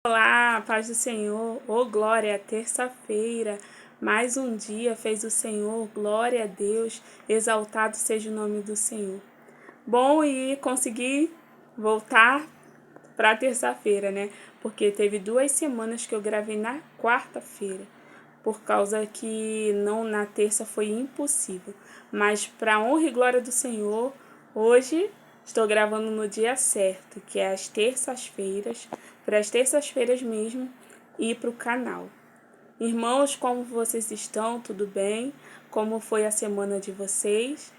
Olá, paz do Senhor, ô glória, terça-feira, mais um dia fez o Senhor, glória a Deus, exaltado seja o nome do Senhor. Bom, e consegui voltar para terça-feira, né? Porque teve 2 semanas que eu gravei na quarta-feira, por causa que não na terça foi impossível. Mas para honra e glória do Senhor, hoje estou gravando no dia certo, que é às terças-feiras, para as terças-feiras mesmo, ir para o canal. Irmãos, como vocês estão? Tudo bem? Como foi a semana de vocês?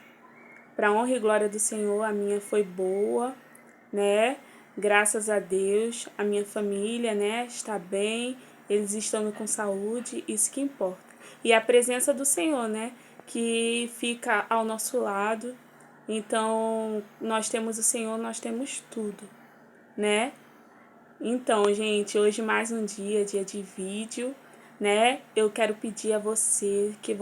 Para honra e glória do Senhor, a minha foi boa, né? Graças a Deus, a minha família, né, está bem, eles estão com saúde, isso que importa. E a presença do Senhor, né, que fica ao nosso lado. Então, nós temos o Senhor, nós temos tudo, né? Então, gente, hoje mais um dia de vídeo, né? Eu quero pedir a você que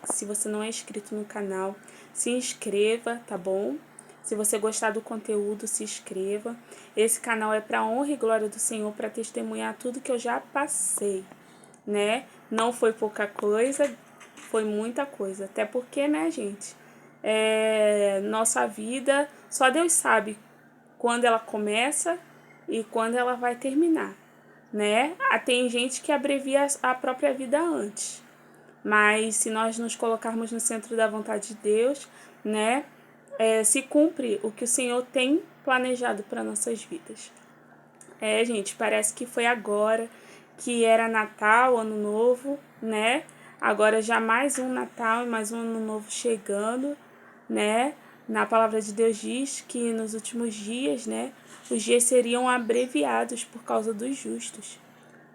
se você não é inscrito no canal, se inscreva, tá bom? Se você gostar do conteúdo, se inscreva. Esse canal é para honra e glória do Senhor, para testemunhar tudo que eu já passei, né? Não foi pouca coisa, foi muita coisa. Até porque, né, gente? Nossa vida, só Deus sabe quando ela começa e quando ela vai terminar, né? Tem gente que abrevia a própria vida antes, mas se nós nos colocarmos no centro da vontade de Deus, né? Se cumpre o que o Senhor tem planejado para nossas vidas. Gente, parece que foi agora que era Natal, Ano Novo, né? Agora já mais um Natal e mais um Ano Novo chegando, né? Na palavra de Deus diz que nos últimos dias, né, os dias seriam abreviados por causa dos justos,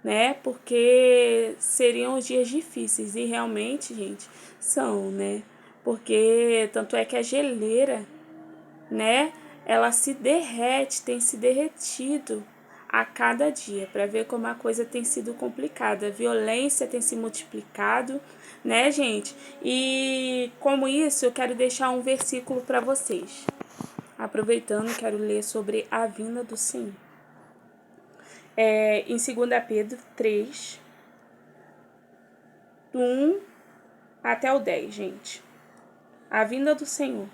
né? Porque seriam os dias difíceis e realmente, gente, são, né? Porque tanto é que a geleira, né, ela se derrete, tem se derretido a cada dia, para ver como a coisa tem sido complicada. A violência tem se multiplicado, né, gente? E como isso, eu quero deixar um versículo para vocês. Aproveitando, quero ler sobre a vinda do Senhor. Em 2 Pedro 3, do 1 até o 10, gente. A vinda do Senhor.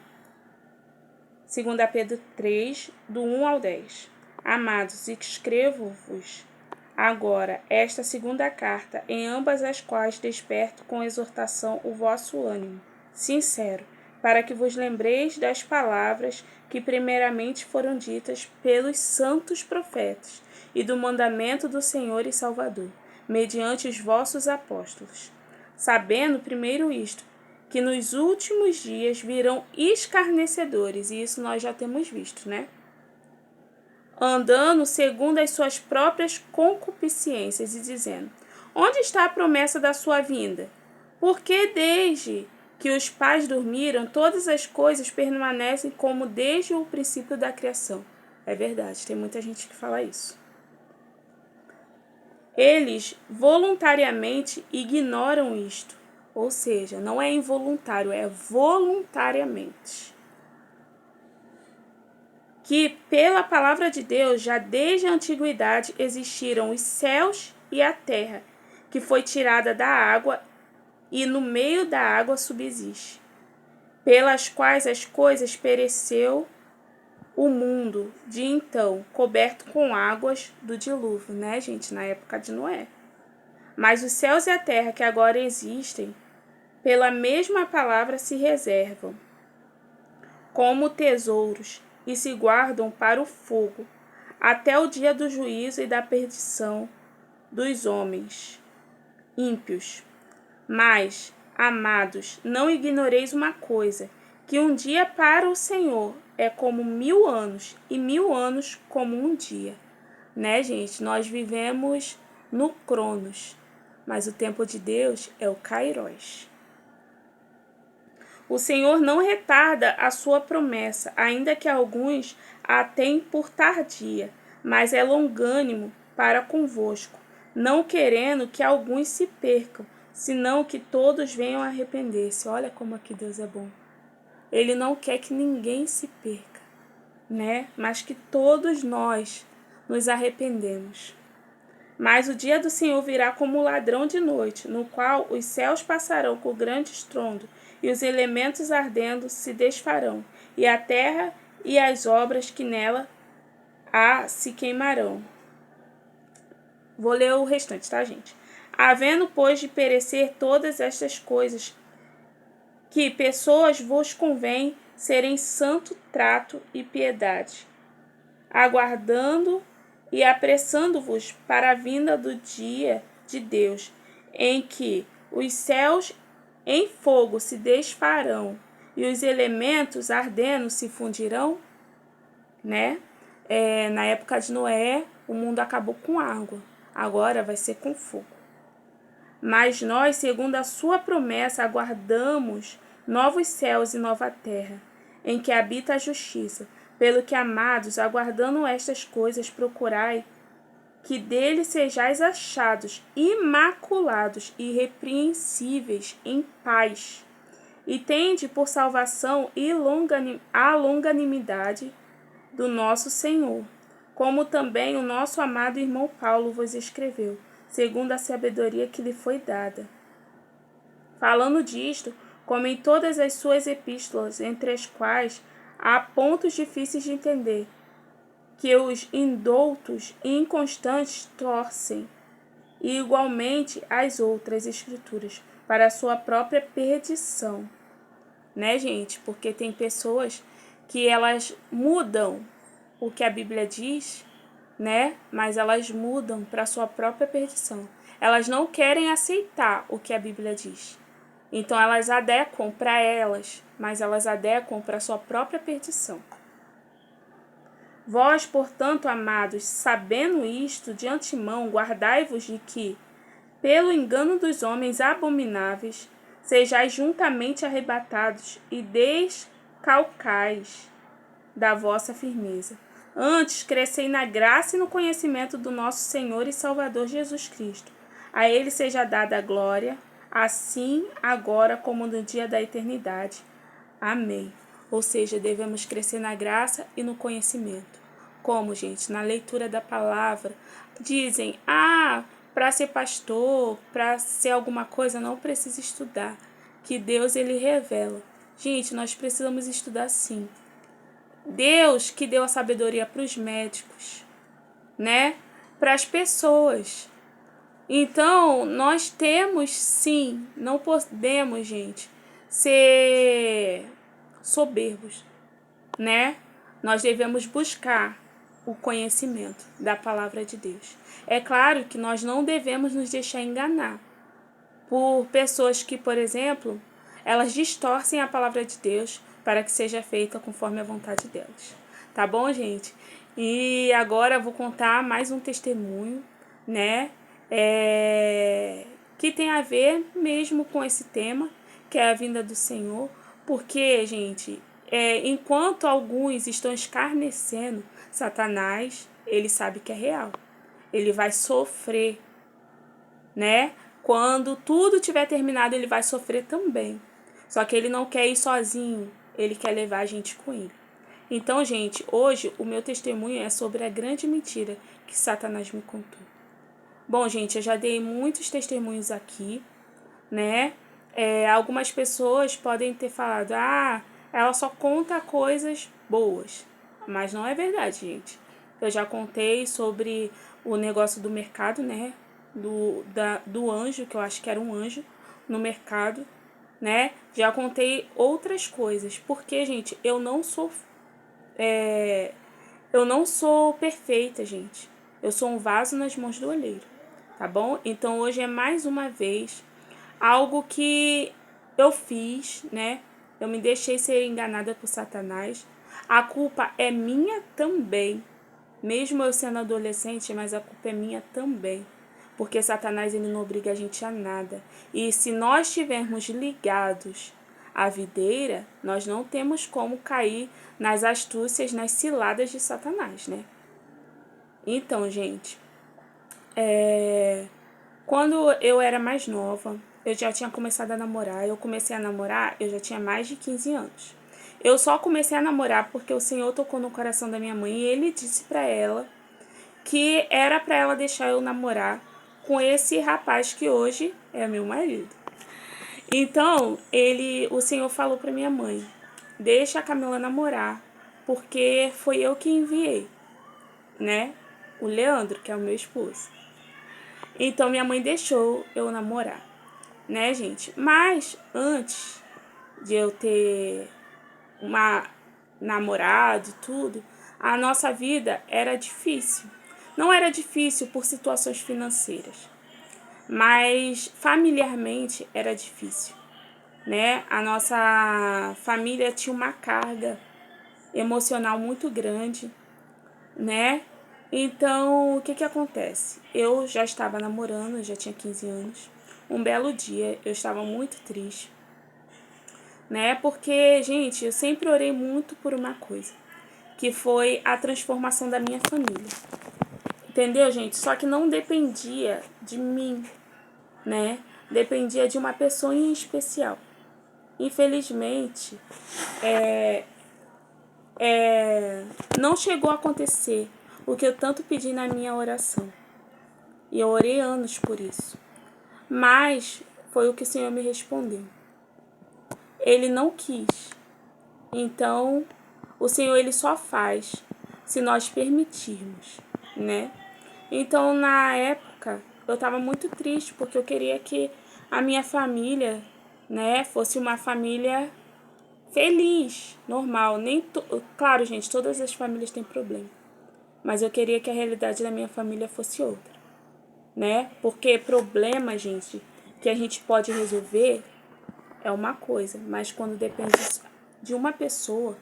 2 Pedro 3, do 1 ao 10. Amados, escrevo-vos agora esta segunda carta, em ambas as quais desperto com exortação o vosso ânimo, sincero, para que vos lembreis das palavras que primeiramente foram ditas pelos santos profetas, e do mandamento do Senhor e Salvador, mediante os vossos apóstolos. Sabendo primeiro isto, que nos últimos dias virão escarnecedores, e isso nós já temos visto, né? Andando segundo as suas próprias concupiscências e dizendo: onde está a promessa da sua vinda? Porque desde que os pais dormiram, todas as coisas permanecem como desde o princípio da criação. É verdade, tem muita gente que fala isso. Eles voluntariamente ignoram isto. Ou seja, não é involuntário, é voluntariamente. Que pela palavra de Deus, já desde a antiguidade, existiram os céus e a terra, que foi tirada da água e no meio da água subsiste, pelas quais as coisas pereceu o mundo de então, coberto com águas do dilúvio, né, gente, na época de Noé. Mas os céus e a terra que agora existem, pela mesma palavra se reservam, como tesouros, e se guardam para o fogo, até o dia do juízo e da perdição dos homens ímpios. Mas, amados, não ignoreis uma coisa, que um dia para o Senhor é como 1000 anos, e 1000 anos como um dia. Né, gente? Nós vivemos no Cronos, mas o tempo de Deus é o Kairos. O Senhor não retarda a sua promessa, ainda que alguns a tenham por tardia, mas é longânimo para convosco, não querendo que alguns se percam, senão que todos venham a arrepender-se. Olha como aqui Deus é bom. Ele não quer que ninguém se perca, né? Mas que todos nós nos arrependemos. Mas o dia do Senhor virá como um ladrão de noite, no qual os céus passarão com grande estrondo, e os elementos ardendo se desfarão, e a terra e as obras que nela há se queimarão. Vou ler o restante, tá, gente? Havendo, pois, de perecer todas estas coisas, que pessoas vos convém serem santo trato e piedade, aguardando e apressando-vos para a vinda do dia de Deus, em que os céus em fogo se desfarão e os elementos ardendo se fundirão, né? Na época de Noé, o mundo acabou com água, agora vai ser com fogo. Mas nós, segundo a sua promessa, aguardamos novos céus e nova terra, em que habita a justiça. Pelo que, amados, aguardando estas coisas, procurai que dele sejais achados imaculados e irrepreensíveis em paz, e tende por salvação a longanimidade do nosso Senhor, como também o nosso amado irmão Paulo vos escreveu, segundo a sabedoria que lhe foi dada. Falando disto, como em todas as suas epístolas, entre as quais há pontos difíceis de entender, que os indoutos e inconstantes torcem, e igualmente as outras escrituras, para a sua própria perdição. Né, gente? Porque tem pessoas que elas mudam o que a Bíblia diz, né? Mas elas mudam para a sua própria perdição. Elas não querem aceitar o que a Bíblia diz. Então elas adequam para elas, mas elas adequam para a sua própria perdição. Vós, portanto, amados, sabendo isto de antemão, guardai-vos de que, pelo engano dos homens abomináveis, sejais juntamente arrebatados e descalcais da vossa firmeza. Antes, crescei na graça e no conhecimento do nosso Senhor e Salvador Jesus Cristo. A ele seja dada a glória, assim agora como no dia da eternidade. Amém. Ou seja, devemos crescer na graça e no conhecimento. Como, gente? Na leitura da palavra. Dizem, para ser pastor, para ser alguma coisa, não precisa estudar. Que Deus, ele revela. Gente, nós precisamos estudar sim. Deus que deu a sabedoria para os médicos, né? Para as pessoas. Então, nós temos sim, não podemos, gente, ser soberbos, né? Nós devemos buscar o conhecimento da palavra de Deus. É claro que nós não devemos nos deixar enganar por pessoas que, por exemplo, elas distorcem a palavra de Deus para que seja feita conforme a vontade delas. Tá bom, gente? E agora eu vou contar mais um testemunho, né? Que tem a ver mesmo com esse tema, que é a vinda do Senhor. Porque, gente, enquanto alguns estão escarnecendo, Satanás, ele sabe que é real. Ele vai sofrer, né? Quando tudo tiver terminado, ele vai sofrer também. Só que ele não quer ir sozinho, ele quer levar a gente com ele. Então, gente, hoje o meu testemunho é sobre a grande mentira que Satanás me contou. Bom, gente, eu já dei muitos testemunhos aqui, né? Algumas pessoas podem ter falado, ela só conta coisas boas. Mas não é verdade, gente. Eu já contei sobre o negócio do mercado, né? Do anjo, que eu acho que era um anjo no mercado, né? Já contei outras coisas. Porque, gente, eu não sou perfeita, gente. Eu sou um vaso nas mãos do olheiro, tá bom? Então hoje é mais uma vez algo que eu fiz, né? Eu me deixei ser enganada por Satanás. A culpa é minha também. Mesmo eu sendo adolescente, mas a culpa é minha também. Porque Satanás, ele não obriga a gente a nada. E se nós estivermos ligados à videira, nós não temos como cair nas astúcias, nas ciladas de Satanás, né? Então, gente, quando eu era mais nova, eu já tinha começado a namorar. Eu comecei a namorar, eu já tinha mais de 15 anos. Eu só comecei a namorar porque o Senhor tocou no coração da minha mãe e ele disse para ela que era para ela deixar eu namorar com esse rapaz que hoje é meu marido. Então, o Senhor falou para minha mãe: deixa a Camila namorar, porque foi eu que enviei, né? O Leandro, que é o meu esposo. Então, minha mãe deixou eu namorar, né, gente? Mas antes de eu ter uma namorado e tudo, a nossa vida era difícil. Não era difícil por situações financeiras, mas familiarmente era difícil, né? A nossa família tinha uma carga emocional muito grande, né? Então, o que que acontece? Eu já estava namorando, já tinha 15 anos. Um belo dia, eu estava muito triste, né? Porque, gente, eu sempre orei muito por uma coisa, que foi a transformação da minha família. Entendeu, gente? Só que não dependia de mim, né? Dependia de uma pessoa em especial. Infelizmente, não chegou a acontecer o que eu tanto pedi na minha oração. E eu orei anos por isso. Mas foi o que o Senhor me respondeu. Ele não quis. Então, o Senhor ele só faz se nós permitirmos, né? Então, na época, eu estava muito triste porque eu queria que a minha família, né, fosse uma família feliz, normal. Claro, gente, todas as famílias têm problema, mas eu queria que a realidade da minha família fosse outra, né? Porque problema, gente, que a gente pode resolver é uma coisa, mas quando depende de uma pessoa,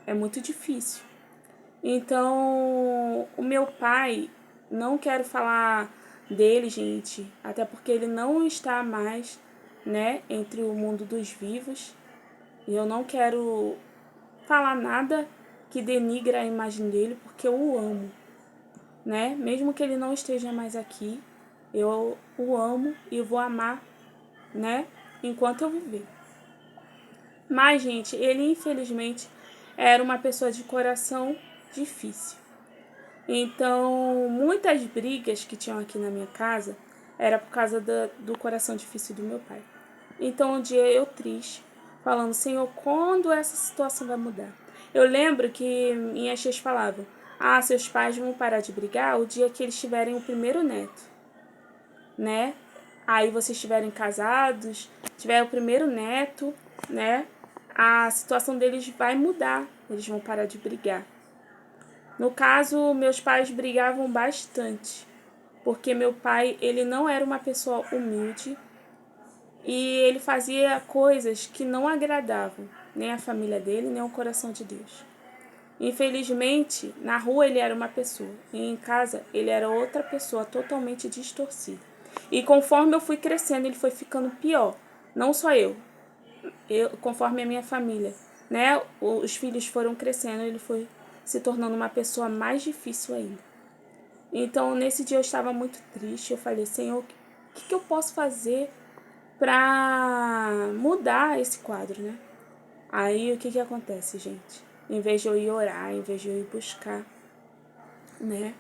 é muito difícil. Então, o meu pai, não quero falar dele, gente, até porque ele não está mais, né, entre o mundo dos vivos. E eu não quero falar nada que denigre a imagem dele, porque eu o amo, né? Mesmo que ele não esteja mais aqui, eu o amo e vou amar, né, enquanto eu viver. Mas, gente, ele infelizmente era uma pessoa de coração difícil. Então, muitas brigas que tinham aqui na minha casa era por causa do coração difícil do meu pai. Então, um dia eu triste, falando: Senhor, quando essa situação vai mudar? Eu lembro que minhas tias falavam: seus pais vão parar de brigar o dia que eles tiverem o primeiro neto, né? Aí vocês estiverem casados, tiver o primeiro neto, né? A situação deles vai mudar, eles vão parar de brigar. No caso, meus pais brigavam bastante, porque meu pai, ele não era uma pessoa humilde e ele fazia coisas que não agradavam nem a família dele, nem o coração de Deus. Infelizmente, na rua ele era uma pessoa e em casa ele era outra pessoa totalmente distorcida. E conforme eu fui crescendo, ele foi ficando pior. Não só conforme a minha família, né? Os filhos foram crescendo, ele foi se tornando uma pessoa mais difícil ainda. Então, nesse dia eu estava muito triste. Eu falei: Senhor, o que eu posso fazer para mudar esse quadro, né? Aí, o que acontece, gente? Em vez de eu ir orar, em vez de eu ir buscar, né?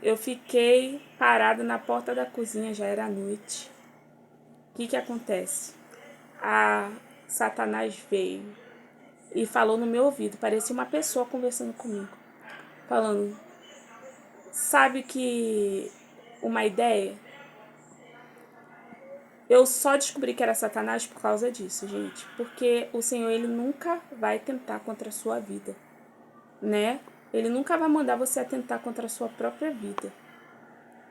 Eu fiquei parada na porta da cozinha, já era noite. O que acontece? Satanás veio e falou no meu ouvido, parecia uma pessoa conversando comigo, falando: sabe que uma ideia? Eu só descobri que era Satanás por causa disso, gente, porque o Senhor, ele nunca vai tentar contra a sua vida, né? Ele nunca vai mandar você atentar contra a sua própria vida,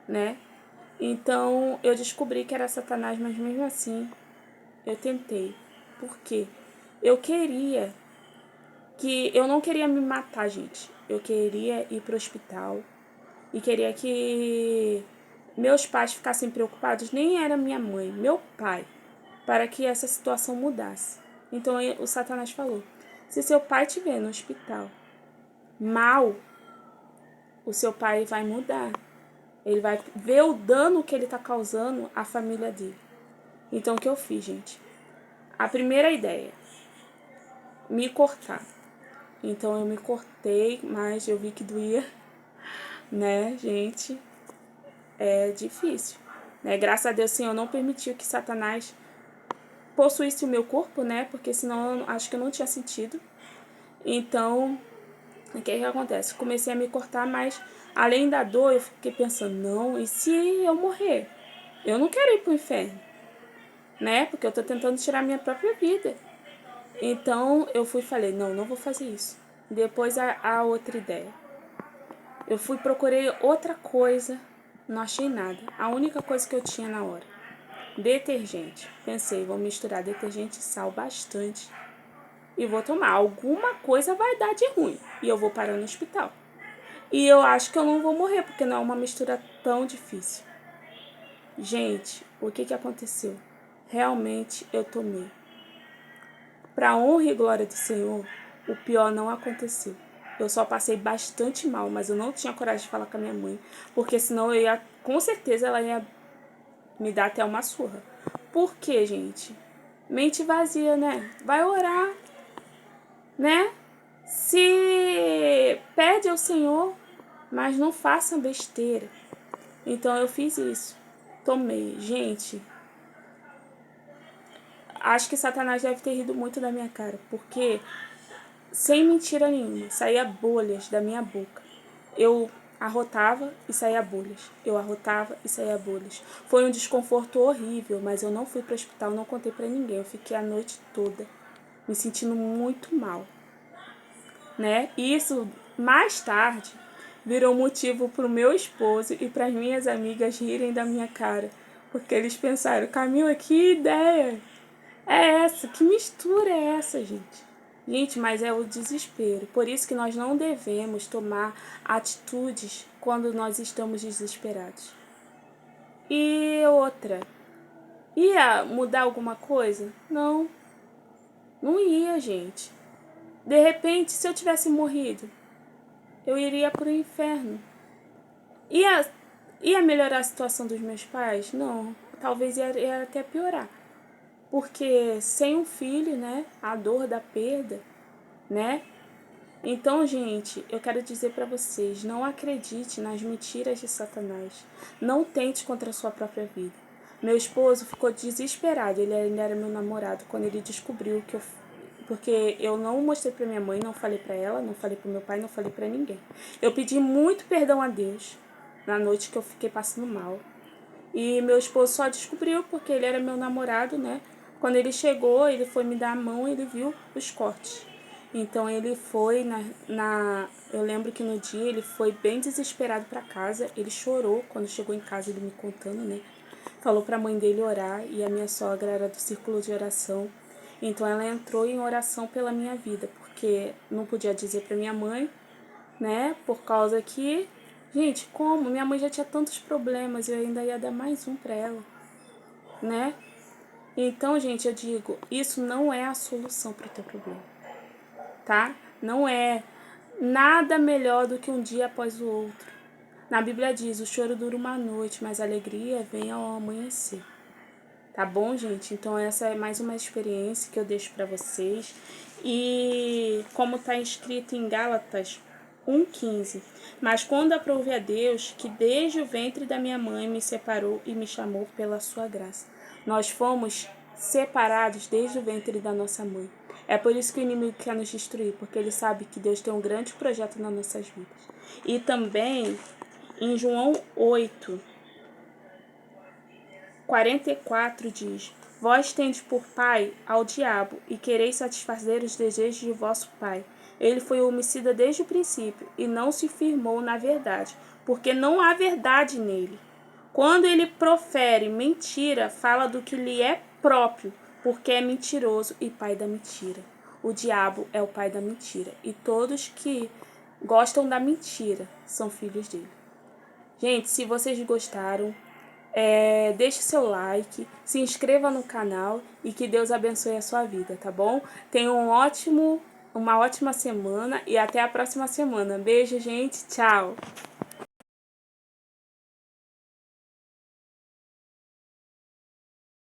né? Então, eu descobri que era Satanás, mas mesmo assim, eu tentei. Por quê? Eu não queria me matar, gente. Eu queria ir pro hospital e queria que meus pais ficassem preocupados. Nem era minha mãe, meu pai, para que essa situação mudasse. Então o Satanás falou: se seu pai estiver no hospital mal, o seu pai vai mudar. Ele vai ver o dano que ele está causando à família dele. Então o que eu fiz, gente? A primeira ideia: me cortar. Então eu me cortei, mas eu vi que doía, né, gente? É difícil, né? Graças a Deus, Senhor não permitiu que Satanás possuísse o meu corpo, né? Porque senão eu acho que eu não tinha sentido. Então, o que acontece? Comecei a me cortar, mas além da dor, eu fiquei pensando, não, e se eu morrer? Eu não quero ir pro inferno, né? Porque eu tô tentando tirar minha própria vida. Então, eu fui e falei, não, não vou fazer isso. Depois, a outra ideia. Eu fui, procurei outra coisa, não achei nada. A única coisa que eu tinha na hora, detergente. Pensei, vou misturar detergente e sal bastante e vou tomar. Alguma coisa vai dar de ruim e eu vou parar no hospital. E eu acho que eu não vou morrer, porque não é uma mistura tão difícil. Gente, o que aconteceu? Realmente eu tomei. Para honra e glória do Senhor, o pior não aconteceu. Eu só passei bastante mal, mas eu não tinha coragem de falar com a minha mãe, porque senão eu ia, com certeza ela ia me dar até uma surra. Por quê, gente? Mente vazia, né? Vai orar, né? Se pede ao Senhor, mas não faça besteira. Então eu fiz isso. Tomei. Gente, acho que Satanás deve ter rido muito da minha cara, porque sem mentira nenhuma, saía bolhas da minha boca. Eu arrotava e saía bolhas. Eu arrotava e saía bolhas. Foi um desconforto horrível, mas eu não fui para o hospital, não contei para ninguém. Eu fiquei a noite toda me sentindo muito mal, né? E isso, mais tarde, virou motivo para o meu esposo e para as minhas amigas rirem da minha cara. Porque eles pensaram, Camila, que ideia é essa? Que mistura é essa, gente? Gente, mas é o desespero. Por isso que nós não devemos tomar atitudes quando nós estamos desesperados. E outra, ia mudar alguma coisa? Não, não ia, gente. De repente, se eu tivesse morrido, eu iria para o inferno. Ia melhorar a situação dos meus pais? Não, talvez ia até piorar. Porque sem um filho, né, a dor da perda, né? Então, gente, eu quero dizer para vocês, não acredite nas mentiras de Satanás. Não tente contra a sua própria vida. Meu esposo ficou desesperado, ele ainda era meu namorado, quando ele descobriu que porque eu não mostrei para minha mãe, não falei para ela, não falei para meu pai, não falei para ninguém. Eu pedi muito perdão a Deus na noite que eu fiquei passando mal. E meu esposo só descobriu porque ele era meu namorado, né? Quando ele chegou, ele foi me dar a mão e ele viu os cortes. Então ele foi eu lembro que no dia ele foi bem desesperado para casa, ele chorou quando chegou em casa, ele me contando, né? Falou para a mãe dele orar e a minha sogra era do círculo de oração. Então ela entrou em oração pela minha vida, porque não podia dizer para minha mãe, né? Por causa que, gente, como minha mãe já tinha tantos problemas, eu ainda ia dar mais um para ela, né? Então, gente, eu digo, isso não é a solução para o teu problema, tá? Não é nada melhor do que um dia após o outro. Na Bíblia diz, o choro dura uma noite, mas a alegria vem ao amanhecer. Tá bom, gente? Então essa é mais uma experiência que eu deixo para vocês. E como está escrito em Gálatas 1,15. Mas quando aprouve a Deus, que desde o ventre da minha mãe me separou e me chamou pela sua graça. Nós fomos separados desde o ventre da nossa mãe. É por isso que o inimigo quer nos destruir, porque ele sabe que Deus tem um grande projeto nas nossas vidas. E também em João 8:44 diz: Vós tendes por pai ao diabo, e quereis satisfazer os desejos de vosso pai. Ele foi homicida desde o princípio, e não se firmou na verdade, porque não há verdade nele. Quando ele profere mentira, fala do que lhe é próprio, porque é mentiroso e pai da mentira. O diabo é o pai da mentira, e todos que gostam da mentira são filhos dele. Gente, se vocês gostaram, deixe seu like, se inscreva no canal e que Deus abençoe a sua vida, tá bom? Tenha uma ótima semana e até a próxima semana. Beijo, gente. Tchau!